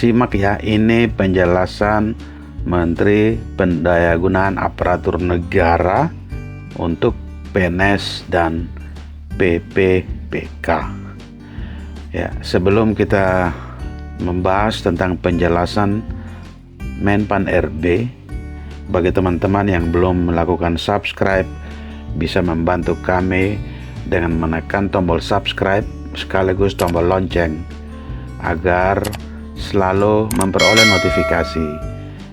Simak ya, ini penjelasan Menteri Pendayagunaan Aparatur Negara untuk PNS dan PPPK. Ya, sebelum kita membahas tentang penjelasan Menpan RB, bagi teman-teman yang belum melakukan subscribe, bisa membantu kami dengan menekan tombol subscribe sekaligus tombol lonceng agar selalu memperoleh notifikasi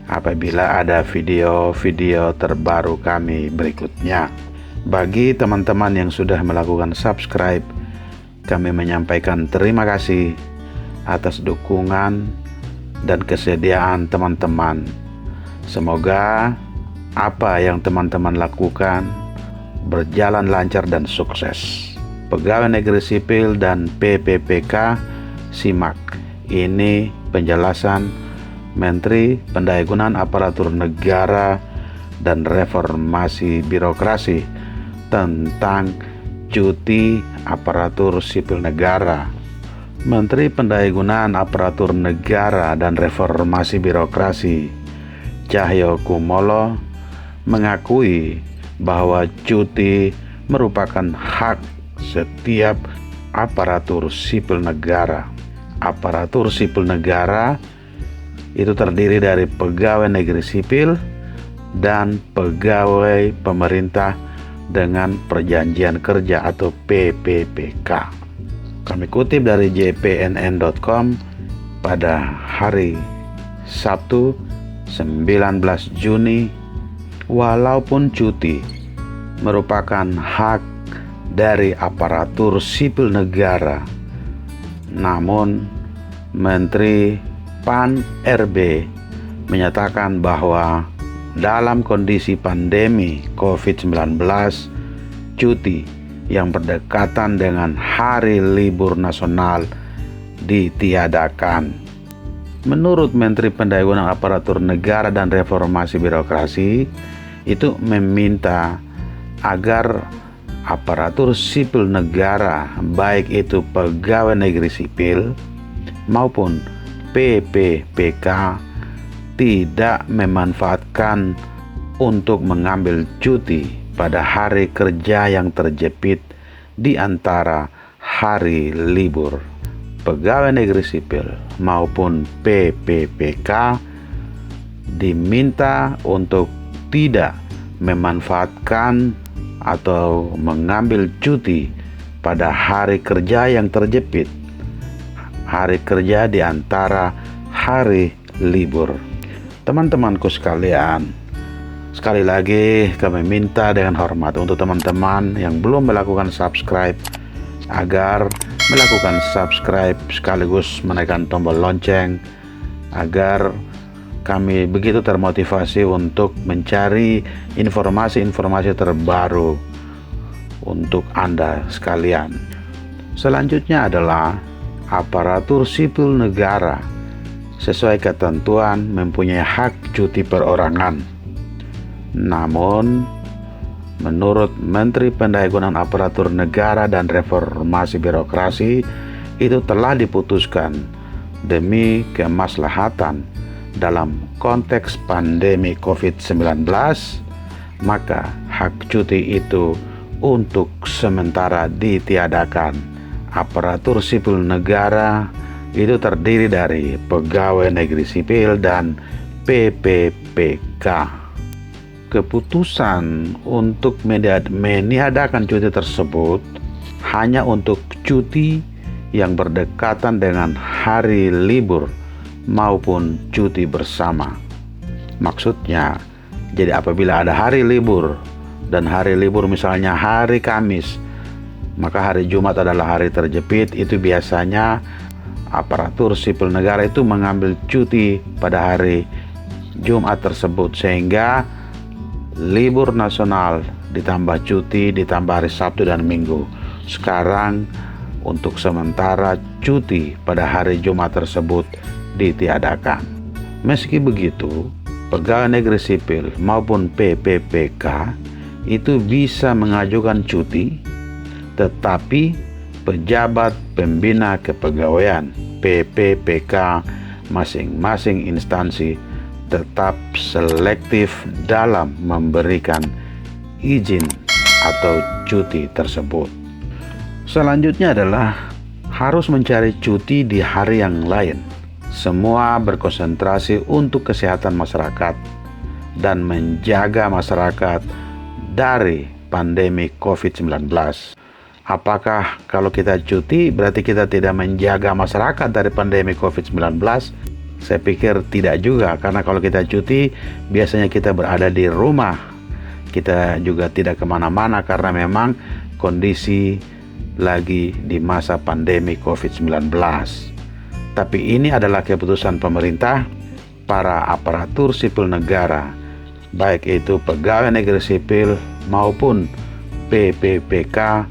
apabila ada video-video terbaru kami berikutnya. Bagi teman-teman yang sudah melakukan subscribe, kami menyampaikan terima kasih atas dukungan dan kesediaan teman-teman. Semoga apa yang teman-teman lakukan berjalan lancar dan sukses. Pegawai Negeri Sipil dan PPPK, simak. Ini penjelasan Menteri Pendayagunaan Aparatur Negara dan Reformasi Birokrasi tentang cuti aparatur sipil negara. Menteri Pendayagunaan Aparatur Negara dan Reformasi Birokrasi Cahyokumolo mengakui bahwa cuti merupakan hak setiap aparatur sipil negara. Aparatur sipil negara itu terdiri dari pegawai negeri sipil dan pegawai pemerintah dengan perjanjian kerja atau PPPK. Kami kutip dari jpnn.com pada hari Sabtu 19 Juni, walaupun cuti merupakan hak dari aparatur sipil negara, namun Menteri PAN RB menyatakan bahwa dalam kondisi pandemi COVID-19, cuti yang berdekatan dengan hari libur nasional ditiadakan. Menurut Menteri Pendayagunaan Aparatur Negara dan Reformasi Birokrasi, itu meminta agar aparatur sipil negara, baik itu pegawai negeri sipil maupun PPPK, tidak memanfaatkan untuk mengambil cuti pada hari kerja yang terjepit di antara hari libur. Pegawai negeri sipil maupun PPPK diminta untuk tidak memanfaatkan atau mengambil cuti pada hari kerja yang terjepit, hari kerja di antara hari libur. Teman-temanku sekalian, sekali lagi kami minta dengan hormat untuk teman-teman yang belum melakukan subscribe agar melakukan subscribe sekaligus menekan tombol lonceng agar kami begitu termotivasi untuk mencari informasi-informasi terbaru untuk Anda sekalian. Selanjutnya adalah aparatur sipil negara sesuai ketentuan mempunyai hak cuti perorangan. Namun, menurut Menteri Pendayagunaan Aparatur Negara dan Reformasi Birokrasi, itu telah diputuskan demi kemaslahatan dalam konteks pandemi COVID-19, maka hak cuti itu untuk sementara ditiadakan. Aparatur sipil negara itu terdiri dari pegawai negeri sipil dan PPPK. Keputusan untuk meniadakan cuti tersebut hanya untuk cuti yang berdekatan dengan hari libur maupun cuti bersama. Maksudnya, jadi apabila ada hari libur dan hari libur misalnya hari Kamis, maka hari Jumat adalah hari terjepit, itu biasanya aparatur sipil negara itu mengambil cuti pada hari Jumat tersebut, sehingga libur nasional ditambah cuti ditambah hari Sabtu dan Minggu. Sekarang untuk sementara cuti pada hari Jumat tersebut ditiadakan. Meski begitu, pegawai negeri sipil maupun PPPK itu bisa mengajukan cuti, tetapi pejabat pembina kepegawaian PPPK masing-masing instansi tetap selektif dalam memberikan izin atau cuti tersebut. Selanjutnya adalah harus mencari cuti di hari yang lain. Semua berkonsentrasi untuk kesehatan masyarakat dan menjaga masyarakat dari pandemi COVID-19. Apakah kalau kita cuti berarti kita tidak menjaga masyarakat dari pandemi COVID-19? Saya pikir tidak juga, karena kalau kita cuti biasanya kita berada di rumah. Kita juga tidak kemana-mana karena memang kondisi lagi di masa pandemi COVID-19. Tapi ini adalah keputusan pemerintah. Para aparatur sipil negara, baik itu pegawai negeri sipil maupun PPPK,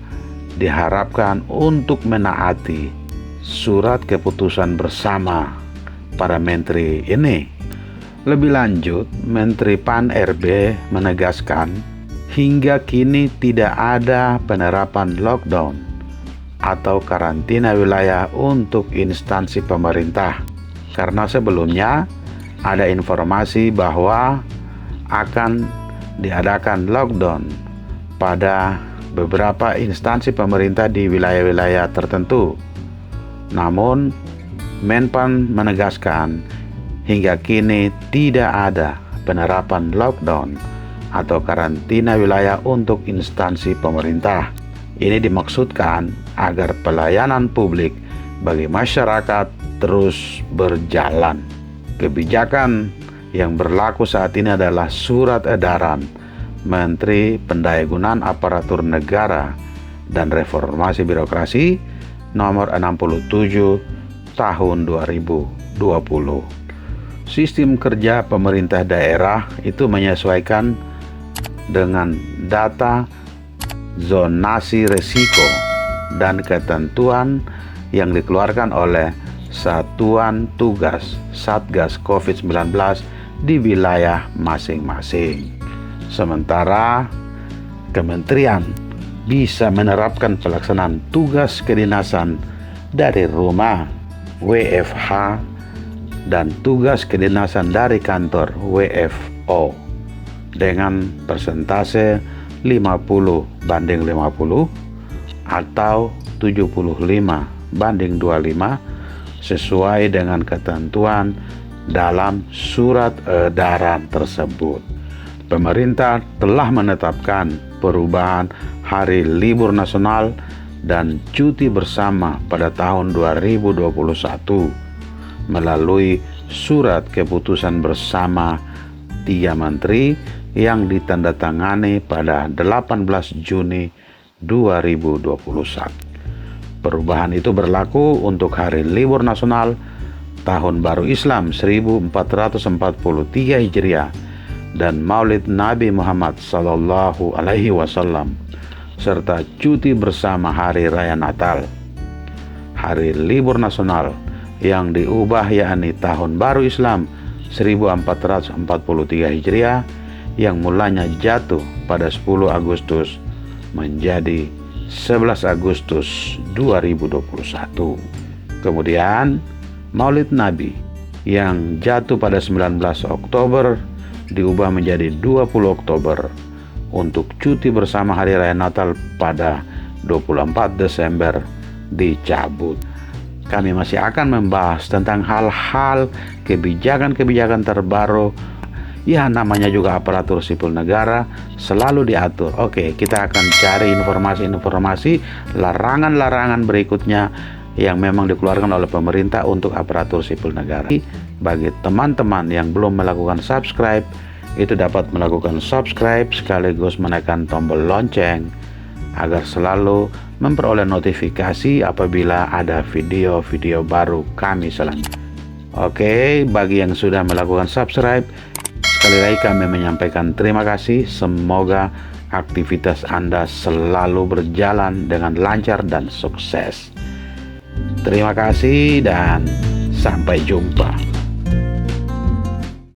diharapkan untuk menaati surat keputusan bersama para menteri ini. Lebih lanjut, Menteri Pan-RB menegaskan hingga kini tidak ada penerapan lockdown atau karantina wilayah untuk instansi pemerintah, karena sebelumnya ada informasi bahwa akan diadakan lockdown pada beberapa instansi pemerintah di wilayah-wilayah tertentu. Namun, Menpan menegaskan hingga kini tidak ada penerapan lockdown atau karantina wilayah untuk instansi pemerintah. Ini dimaksudkan agar pelayanan publik bagi masyarakat terus berjalan. Kebijakan yang berlaku saat ini adalah Surat Edaran Menteri Pendayagunaan Aparatur Negara dan Reformasi Birokrasi nomor 67 tahun 2020. Sistem kerja pemerintah daerah itu menyesuaikan dengan data zonasi risiko dan ketentuan yang dikeluarkan oleh Satuan Tugas Satgas COVID-19 di wilayah masing-masing. Sementara kementerian bisa menerapkan pelaksanaan tugas kedinasan dari rumah WFH dan tugas kedinasan dari kantor WFO dengan persentase 50/50 atau 75/25 sesuai dengan ketentuan dalam surat edaran tersebut. Pemerintah telah menetapkan perubahan hari libur nasional dan cuti bersama pada tahun 2021 melalui surat keputusan bersama 3 menteri yang ditandatangani pada 18 Juni 2021. Perubahan itu berlaku untuk hari libur nasional Tahun Baru Islam 1443 Hijriah dan Maulid Nabi Muhammad Sallallahu Alaihi Wasallam serta cuti bersama Hari Raya Natal. Hari libur nasional yang diubah yakni Tahun Baru Islam 1443 Hijriah yang mulanya jatuh pada 10 Agustus menjadi 11 Agustus 2021. Kemudian Maulid Nabi yang jatuh pada 19 Oktober diubah menjadi 20 Oktober untuk cuti bersama Hari Raya Natal pada 24 Desember dicabut. Kami masih akan membahas tentang hal-hal kebijakan-kebijakan terbaru. Ya, namanya juga aparatur sipil negara selalu diatur. Oke, kita akan cari informasi-informasi larangan-larangan berikutnya yang memang dikeluarkan oleh pemerintah untuk aparatur sipil negara. Bagi teman-teman yang belum melakukan subscribe, itu dapat melakukan subscribe sekaligus menekan tombol lonceng agar selalu memperoleh notifikasi apabila ada video-video baru kami selanjutnya. Oke, bagi yang sudah melakukan subscribe, sekali lagi kami menyampaikan terima kasih. Semoga aktivitas Anda selalu berjalan dengan lancar dan sukses. Terima kasih dan sampai jumpa.